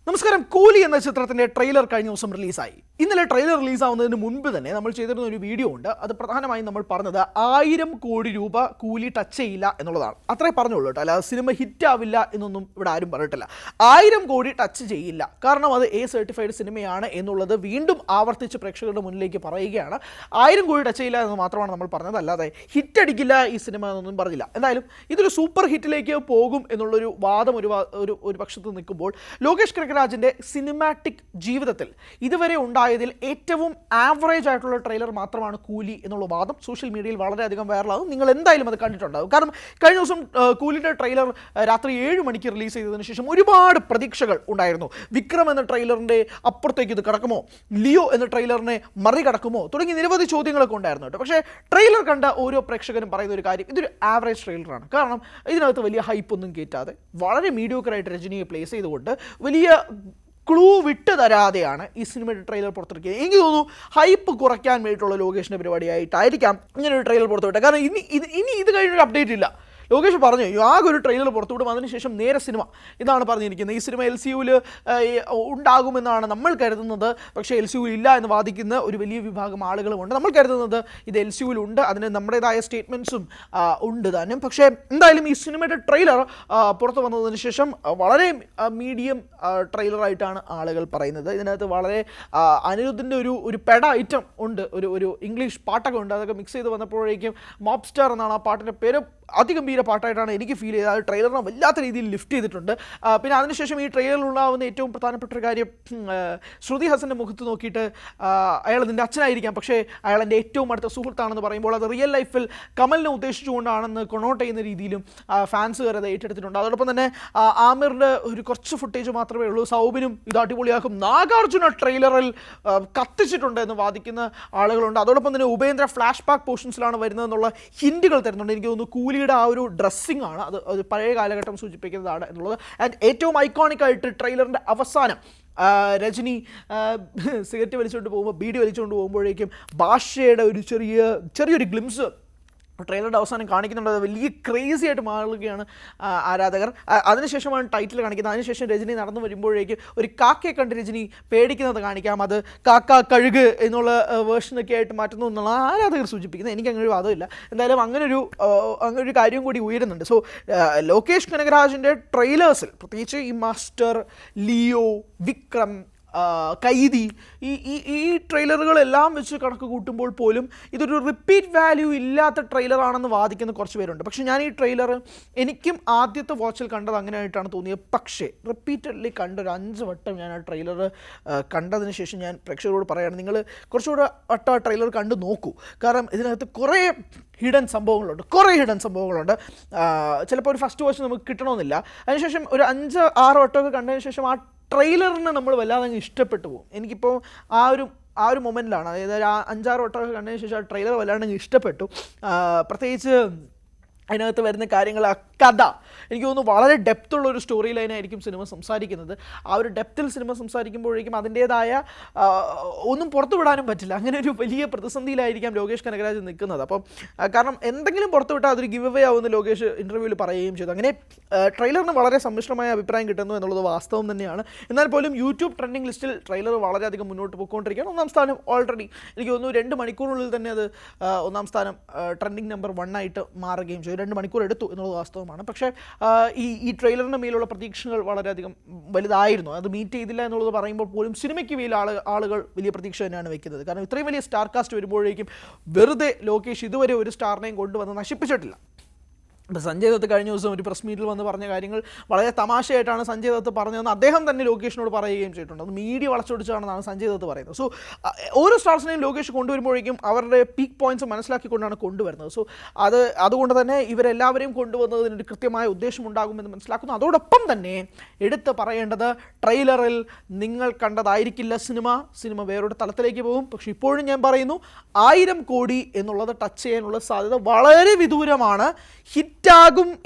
നമസ്കാരം. കൂലി എന്ന ചിത്രത്തിൻ്റെ ട്രെയിലർ കഴിഞ്ഞ ദിവസം റിലീസായി. ഇന്നലെ ട്രെയിലർ റിലീസാവുന്നതിന് മുൻപ് തന്നെ നമ്മൾ ചെയ്തിരുന്ന ഒരു വീഡിയോ ഉണ്ട്. അത് പ്രധാനമായും നമ്മൾ പറഞ്ഞത് 1000 കോടി രൂപ കൂലി ടച്ച് ചെയ്യില്ല എന്നുള്ളതാണ്. അത്രേ പറഞ്ഞുള്ളൂ കേട്ടോ. അല്ലാതെ സിനിമ ഹിറ്റാവില്ല എന്നൊന്നും ഇവിടെ ആരും പറഞ്ഞിട്ടില്ല. 1000 കോടി ടച്ച് ചെയ്യില്ല, കാരണം അത് A സർട്ടിഫൈഡ് സിനിമയാണ് എന്നുള്ളത് വീണ്ടും ആവർത്തിച്ച് പ്രേക്ഷകരുടെ മുന്നിലേക്ക് പറയുകയാണ്. 1000 കോടി ടച്ച് ചെയ്യില്ല എന്ന് മാത്രമാണ് നമ്മൾ പറഞ്ഞത്, അല്ലാതെ ഹിറ്റ് അടിക്കില്ല ഈ സിനിമ എന്നൊന്നും പറഞ്ഞില്ല. എന്തായാലും ഇതൊരു സൂപ്പർ ഹിറ്റിലേക്ക് പോകും എന്നുള്ളൊരു വാദം ഒരു പക്ഷത്ത് നിൽക്കുമ്പോൾ, ലോകേഷ് കനകരാജിൻ്റെ സിനിമാറ്റിക് ജീവിതത്തിൽ ഇതുവരെ ഉണ്ടായതിൽ ഏറ്റവും ആവറേജ് ആയിട്ടുള്ള ട്രെയിലർ മാത്രമാണ് കൂലി എന്നുള്ള വാദം സോഷ്യൽ മീഡിയയിൽ വളരെയധികം വൈറലാകും. നിങ്ങൾ എന്തായാലും അത് കണ്ടിട്ടുണ്ടാകും. കാരണം കഴിഞ്ഞ ദിവസം കൂലിയുടെ ട്രെയിലർ രാത്രി 7 മണിക്ക് റിലീസ് ചെയ്തതിനു ശേഷം ഒരുപാട് പ്രതീക്ഷകൾ ഉണ്ടായിരുന്നു. വിക്രം എന്ന ട്രെയിലറിൻ്റെ അപ്പുറത്തേക്ക് ഇത് കടക്കുമോ, ലിയോ എന്ന ട്രെയിലറിനെ മറികടക്കുമോ തുടങ്ങി നിരവധി ചോദ്യങ്ങളൊക്കെ ഉണ്ടായിരുന്നു കേട്ടോ. പക്ഷേ ട്രെയിലർ കണ്ട ഓരോ പ്രേക്ഷകരും പറയുന്ന ഒരു കാര്യം, ഇതൊരു ആവറേജ് ട്രെയിലറാണ്. കാരണം ഇതിനകത്ത് വലിയ ഹൈപ്പൊന്നും കയറ്റാതെ വളരെ മീഡിയോക്കറായിട്ട് രജനിയെ പ്ലേസ് ചെയ്തുകൊണ്ട് വലിയ ക്ലൂ വിട്ട് തരാതെയാണ് ഈ സിനിമയുടെ ട്രെയിലർ പുറത്തിറക്കിയത്. എനിക്ക് തോന്നുന്നു ഹൈപ്പ് കുറയ്ക്കാൻ വേണ്ടിയിട്ടുള്ള ലോകേഷിൻ്റെ പരിപാടിയായിട്ടായിരിക്കാം ഇങ്ങനൊരു ട്രെയിലർ പുറത്തുവിട്ടത്. കാരണം ഇനി ഇത് കഴിഞ്ഞൊരു അപ്ഡേറ്റ് ഇല്ല. ലോകേഷ് പറഞ്ഞു ആകെ ഒരു ട്രെയിലർ പുറത്തുവിടും, അതിനുശേഷം നേരെ സിനിമ. ഇതാണ് പറഞ്ഞിരിക്കുന്നത്. ഈ സിനിമ LCUവിൽ ഉണ്ടാകുമെന്നാണ് നമ്മൾ കരുതുന്നത്. പക്ഷേ LCUവിൽ ഇല്ല എന്ന് വാദിക്കുന്ന ഒരു വലിയ വിഭാഗം ആളുകളുമുണ്ട്. നമ്മൾ കരുതുന്നത് ഇത് LCUവിൽ ഉണ്ട്, അതിന് നമ്മുടേതായ സ്റ്റേറ്റ്മെൻറ്റ്സും ഉണ്ട് താനും. പക്ഷേ എന്തായാലും ഈ സിനിമയുടെ ട്രെയിലർ പുറത്തു വന്നതിന് ശേഷം വളരെ മീഡിയം ട്രെയിലറായിട്ടാണ് ആളുകൾ പറയുന്നത്. ഇതിനകത്ത് വളരെ അനിരുദ്ധിൻ്റെ ഒരു പെട ഐറ്റം ഉണ്ട്, ഒരു ഇംഗ്ലീഷ് പാട്ടൊക്കെ ഉണ്ട്. അതൊക്കെ മിക്സ് ചെയ്ത് വന്നപ്പോഴേക്കും മോബ് സ്റ്റാർ എന്നാണ് ആ പാട്ടിൻ്റെ പേര്. അതിഗംഭീര പാട്ടായിട്ടാണ് എനിക്ക് ഫീൽ ചെയ്തത്. അത് ട്രെയിലറിനെ വല്ലാത്ത രീതിയിൽ ലിഫ്റ്റ് ചെയ്തിട്ടുണ്ട്. പിന്നെ അതിനുശേഷം ഈ ട്രെയിലറിലുണ്ടാവുന്ന ഏറ്റവും പ്രധാനപ്പെട്ട ഒരു കാര്യം, ശ്രുതി ഹാസൻ്റെ മുഖത്ത് നോക്കിയിട്ട് അയാൾ നിൻ്റെ അച്ഛനായിരിക്കാം, പക്ഷേ അയാൾ എൻ്റെ ഏറ്റവും അടുത്ത സുഹൃത്താണെന്ന് പറയുമ്പോൾ അത് റിയൽ ലൈഫിൽ കമലിനെ ഉദ്ദേശിച്ചുകൊണ്ടാണെന്ന് കൊണോട്ട് ചെയ്യുന്ന രീതിയിലും ഫാൻസുകാർ അത് ഏറ്റെടുത്തിട്ടുണ്ട്. അതോടൊപ്പം തന്നെ ആമിറിൻ്റെ ഒരു കുറച്ച് ഫുട്ടേജ് മാത്രമേ ഉള്ളൂ. സൗബിനും ഇത് അടിപൊളിയാക്കും. നാഗാർജുന ട്രെയിലറിൽ കത്തിച്ചിട്ടുണ്ട് എന്ന് വാദിക്കുന്ന ആളുകളുണ്ട്. അതോടൊപ്പം തന്നെ ഉപേന്ദ്ര ഫ്ലാഷ് ബാക്ക് പോർഷൻസിലാണ് വരുന്നതെന്നുള്ള ഹിൻറ്റുകൾ തരുന്നുണ്ട്. എനിക്ക് തോന്നുന്നു കൂലി ആ ഒരു ഡ്രസ്സിംഗ് ആണ് അത് പഴയ കാലഘട്ടം സൂചിപ്പിക്കുന്നതാണ് എന്നുള്ളത്. ആൻഡ് ഏറ്റവും ഐക്കോണിക് ആയിട്ട് ട്രെയിലറിൻ്റെ അവസാനം രജനി സിഗരറ്റ് വലിച്ചുകൊണ്ട് പോകുമ്പോൾ, ബീഡി വലിച്ചുകൊണ്ട് പോകുമ്പോഴേക്കും ഭാഷയുടെ ഒരു ചെറിയൊരു ഗ്ലിംസ് ട്രെയിലറുടെ അവസാനം കാണിക്കുന്നുണ്ട്. അത് വലിയ ക്രേസി ആയിട്ട് മാറുകയാണ് ആരാധകർ. അതിനുശേഷമാണ് ടൈറ്റിൽ കാണിക്കുന്നത്. അതിനുശേഷം രജനി നടന്നു വരുമ്പോഴേക്കും ഒരു കാക്കയെ കണ്ട് രജനി പേടിക്കുന്നത് കാണിക്കാം. അത് കാക്ക കഴുക് എന്നുള്ള വേർഷനൊക്കെ ആയിട്ട് മാറ്റുന്നു എന്നുള്ള ആരാധകർ സൂചിപ്പിക്കുന്നത്. എനിക്ക് അങ്ങനെ ഒരു വാദമില്ല. എന്തായാലും അങ്ങനൊരു കാര്യം കൂടി ഉയരുന്നുണ്ട്. സോ ലോകേഷ് കനകരാജിൻ്റെ ട്രെയിലേഴ്സിൽ പ്രത്യേകിച്ച് ഈ മാസ്റ്റർ, ലിയോ, വിക്രം, കൈദി, ഈ ട്രെയിലറുകളെല്ലാം വെച്ച് കണക്ക് കൂട്ടുമ്പോൾ പോലും ഇതൊരു റിപ്പീറ്റ് വാല്യൂ ഇല്ലാത്ത ട്രെയിലറാണെന്ന് വാദിക്കുന്ന കുറച്ച് പേരുണ്ട്. പക്ഷേ ഞാൻ ഈ ട്രെയിലർ എനിക്കും ആദ്യത്തെ വാച്ചിൽ കണ്ടത് അങ്ങനെയായിട്ടാണ് തോന്നിയത്. പക്ഷേ റിപ്പീറ്റഡ്ലി കണ്ടൊരു 5 വട്ടം ഞാൻ ആ ട്രെയിലർ കണ്ടതിന് ശേഷം ഞാൻ പ്രേക്ഷകരോട് പറയുകയാണ്, നിങ്ങൾ കുറച്ചുകൂടെ വട്ടം ആ ട്രെയിലർ കണ്ടു നോക്കൂ. കാരണം ഇതിനകത്ത് കുറേ ഹിഡൻ സംഭവങ്ങളുണ്ട്. ചിലപ്പോൾ ഒരു ഫസ്റ്റ് വാച്ച് നമുക്ക് കിട്ടണമെന്നില്ല. അതിനുശേഷം ഒരു 5-6 വട്ടമൊക്കെ കണ്ടതിന് ശേഷം ആ ട്രെയിലറിനെ നമ്മൾ വല്ലാതെ അങ്ങ് ഇഷ്ടപ്പെട്ടു പോകും. എനിക്കിപ്പോൾ ആ ഒരു മൊമെൻറ്റിലാണ്, അതായത് 5-6 വട്ടമൊക്കെ കണ്ടതിന് ശേഷം ആ ട്രെയിലർ വല്ലാണ്ട് അങ്ങ് ഇഷ്ടപ്പെട്ടു. പ്രത്യേകിച്ച് അതിനകത്ത് വരുന്ന കാര്യങ്ങൾ, ആ കഥ, എനിക്ക് തോന്നുന്നു വളരെ ഡെപ്തുള്ള ഒരു സ്റ്റോറി ലൈനായിരിക്കും സിനിമ സംസാരിക്കുന്നത്. ആ ഒരു ഡെപ്തിൽ സിനിമ സംസാരിക്കുമ്പോഴേക്കും അതിൻ്റേതായ ഒന്നും പുറത്തു വിടാനും പറ്റില്ല. അങ്ങനെ ഒരു വലിയ പ്രതിസന്ധിയിലായിരിക്കാം ലോകേഷ് കനകരാജ് നിൽക്കുന്നത്. അപ്പം കാരണം എന്തെങ്കിലും പുറത്തു വിട്ടാൽ അതൊരു ഗിവ് അവേ ആവുമെന്ന് ലോകേഷ് ഇൻ്റർവ്യൂവിൽ പറയുകയും ചെയ്തു. അങ്ങനെ ട്രെയിലറിന് വളരെ സമ്മിശ്രമായ അഭിപ്രായം കിട്ടുന്നു എന്നുള്ളത് വാസ്തവം തന്നെയാണ്. എന്നാൽ പോലും യൂട്യൂബ് ട്രെൻഡിങ് ലിസ്റ്റിൽ ട്രെയിലർ വളരെയധികം മുന്നോട്ട് പോയിക്കൊണ്ടിരിക്കുകയാണ്. 1-ാം സ്ഥാനം ഓൾറെഡി എനിക്ക് തോന്നുന്നു 2 മണിക്കൂറിനുള്ളിൽ തന്നെ അത് 1-ാം സ്ഥാനം ട്രെൻഡിങ് നമ്പർ 1 ആയിട്ട് മാറുകയും ചെയ്തു. 2 മണിക്കൂർ എടുത്തു എന്നുള്ളത് വാസ്തവമാണ്. പക്ഷേ ഈ ട്രെയിലറിന് മേലുള്ള പ്രതീക്ഷകൾ വളരെയധികം വലുതായിരുന്നു. അത് മീറ്റ് ചെയ്തില്ല എന്നുള്ളത് പറയുമ്പോൾ പോലും സിനിമയ്ക്ക് വലിയ ആളുകൾ വലിയ പ്രതീക്ഷ തന്നെയാണ് വെക്കുന്നത്. കാരണം ഇത്രയും വലിയ സ്റ്റാർ കാസ്റ്റ് വരുമ്പോഴേക്കും വെറുതെ ലോകേഷ് ഇതുവരെ ഒരു സ്റ്റാറിനെയും കൊണ്ടുവന്ന് നശിപ്പിച്ചിട്ടില്ല. ഇപ്പോൾ സഞ്ജയ് ദത്ത് കഴിഞ്ഞ ദിവസം ഒരു പ്രസ് മീറ്റിൽ വന്ന് പറഞ്ഞ കാര്യങ്ങൾ വളരെ തമാശയായിട്ടാണ് സഞ്ജയ് ദത്ത് പറഞ്ഞതെന്ന് അദ്ദേഹം തന്നെ ലോകേഷിനോട് പറയുകയും ചെയ്തിട്ടുണ്ട്. അത് മീഡിയ വളച്ചൊടിച്ചാണെന്നാണ് സഞ്ജയ് ദത്ത് പറയുന്നത്. സോ ഓരോ സ്റ്റാർസിനെയും ലോകേഷ് കൊണ്ടുവരുമ്പോഴേക്കും അവരുടെ പീക്ക് പോയിന്റ്സ് മനസ്സിലാക്കിക്കൊണ്ടാണ് കൊണ്ടുവരുന്നത്. സോ അതുകൊണ്ട് തന്നെ ഇവരെല്ലാവരെയും കൊണ്ടുവന്നതിനൊരു കൃത്യമായ ഉദ്ദേശമുണ്ടാകുമെന്ന് മനസ്സിലാക്കുന്നു. അതോടൊപ്പം തന്നെ എടുത്ത് പറയേണ്ടത്, ട്രെയിലറിൽ നിങ്ങൾ കണ്ടതായിരിക്കില്ല സിനിമ വേറൊരു തലത്തിലേക്ക് പോകും. പക്ഷേ ഇപ്പോഴും ഞാൻ പറയുന്നു, 1000 കോടി എന്നുള്ളത് ടച്ച് ചെയ്യാനുള്ള സാധ്യത വളരെ വിദൂരമാണ്.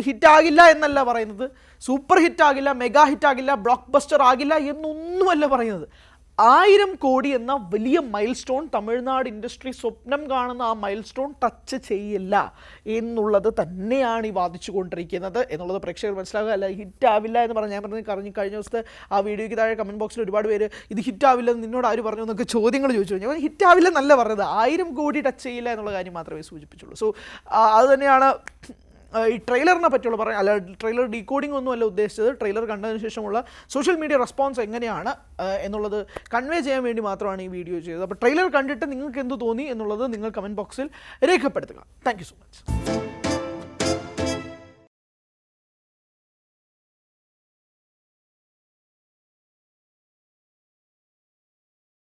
ഹിറ്റാകില്ല എന്നല്ല പറയുന്നത്, സൂപ്പർ ഹിറ്റാകില്ല, മെഗാ ഹിറ്റാകില്ല, ബ്ലോക്ക് ബസ്റ്റർ ആകില്ല എന്നൊന്നുമല്ല പറയുന്നത്. 1000 കോടി എന്ന വലിയ മൈൽ സ്റ്റോൺ തമിഴ്നാട് ഇൻഡസ്ട്രി സ്വപ്നം കാണുന്ന ആ മൈൽ സ്റ്റോൺ ടച്ച് ചെയ്യില്ല എന്നുള്ളത് തന്നെയാണ് ഈ വാദിച്ചു കൊണ്ടിരിക്കുന്നത് എന്നുള്ളത് പ്രേക്ഷകർ മനസ്സിലാക്കുക. അല്ല ഹിറ്റാവില്ല എന്ന് പറഞ്ഞാൽ ഞാൻ പറഞ്ഞ് കഴിഞ്ഞ ദിവസത്തെ ആ വീഡിയോയ്ക്ക് താഴെ കമൻറ്റ് ബോക്സിൽ ഒരുപാട് പേര് ഇത് ഹിറ്റാവില്ലെന്ന് നിന്നോട് ആര് പറഞ്ഞു എന്നൊക്കെ ചോദ്യങ്ങൾ ചോദിച്ചു. ഞാൻ ഹിറ്റാവില്ലെന്നല്ല പറഞ്ഞത്, 1000 കോടി ടച്ച് ചെയ്യില്ല എന്നുള്ള കാര്യം മാത്രമേ സൂചിപ്പിച്ചുള്ളൂ. സോ അത് തന്നെയാണ് ഈ ട്രെയിലറിനെ പറ്റിയുള്ള പറയാം. അല്ല ട്രെയിലർ ഡീകോഡിംഗ് ഒന്നും അല്ല ഉദ്ദേശിച്ചത്. ട്രെയിലർ കണ്ടതിന് ശേഷമുള്ള സോഷ്യൽ മീഡിയ റെസ്പോൺസ് എങ്ങനെയാണ് എന്നുള്ളത് കൺവേ ചെയ്യാൻ വേണ്ടി മാത്രമാണ് ഈ വീഡിയോ ചെയ്തത്. അപ്പോൾ ട്രെയിലർ കണ്ടിട്ട് നിങ്ങൾക്ക് എന്ത് തോന്നി എന്നുള്ളത് നിങ്ങൾ കമൻറ്റ് ബോക്സിൽ രേഖപ്പെടുത്തുക. Thank you so much.